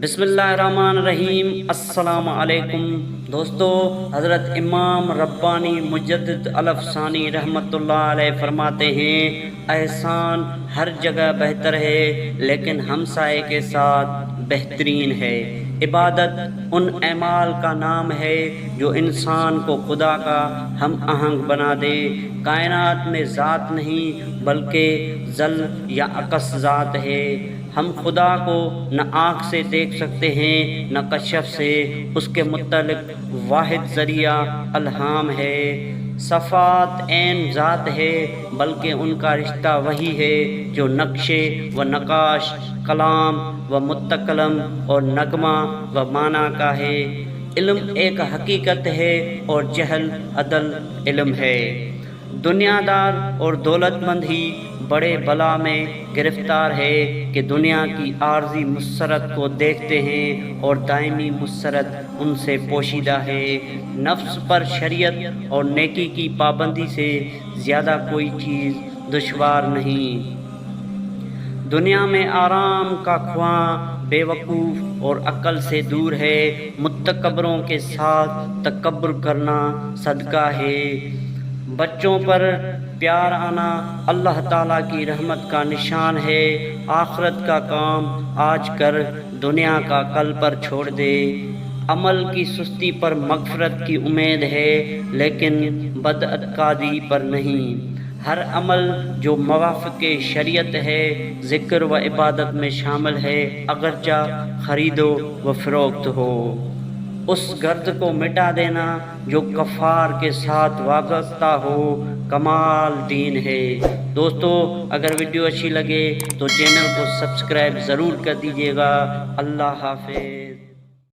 بسم اللہ الرحمن الرحیم۔ السلام علیکم دوستو، حضرت امام ربانی مجدد الافسانی رحمۃ اللہ علیہ فرماتے ہیں، احسان ہر جگہ بہتر ہے لیکن ہمسائے کے ساتھ بہترین ہے۔ عبادت ان اعمال کا نام ہے جو انسان کو خدا کا ہم آہنگ بنا دے۔ کائنات میں ذات نہیں بلکہ ذل یا عکس ذات ہے۔ ہم خدا کو نہ آنکھ سے دیکھ سکتے ہیں نہ کشف سے، اس کے متعلق واحد ذریعہ الہام ہے۔ صفات عین ذات ہے بلکہ ان کا رشتہ وہی ہے جو نقشے و نقاش، کلام و متکلم اور نغمہ و معنی کا ہے۔ علم ایک حقیقت ہے اور جہل عدل علم ہے۔ دنیا دار اور دولت مند ہی بڑے بلا میں گرفتار ہے کہ دنیا کی عارضی مسرت کو دیکھتے ہیں اور دائمی مسرت ان سے پوشیدہ ہے۔ نفس پر شریعت اور نیکی کی پابندی سے زیادہ کوئی چیز دشوار نہیں۔ دنیا میں آرام کا خواہاں بے وقوف اور عقل سے دور ہے۔ متکبروں کے ساتھ تکبر کرنا صدقہ ہے۔ بچوں پر پیار آنا اللہ تعالیٰ کی رحمت کا نشان ہے۔ آخرت کا کام آج کر دنیا کا کل پر چھوڑ دے۔ عمل کی سستی پر مغفرت کی امید ہے لیکن بدعتقادی پر نہیں۔ ہر عمل جو موافق شریعت ہے ذکر و عبادت میں شامل ہے، اگرچہ خرید و فروخت ہو۔ اس گرد کو مٹا دینا جو کفار کے ساتھ وابستہ ہو، کمال دین ہے۔ دوستو، اگر ویڈیو اچھی لگے تو چینل کو سبسکرائب ضرور کر دیجیے گا۔ اللہ حافظ۔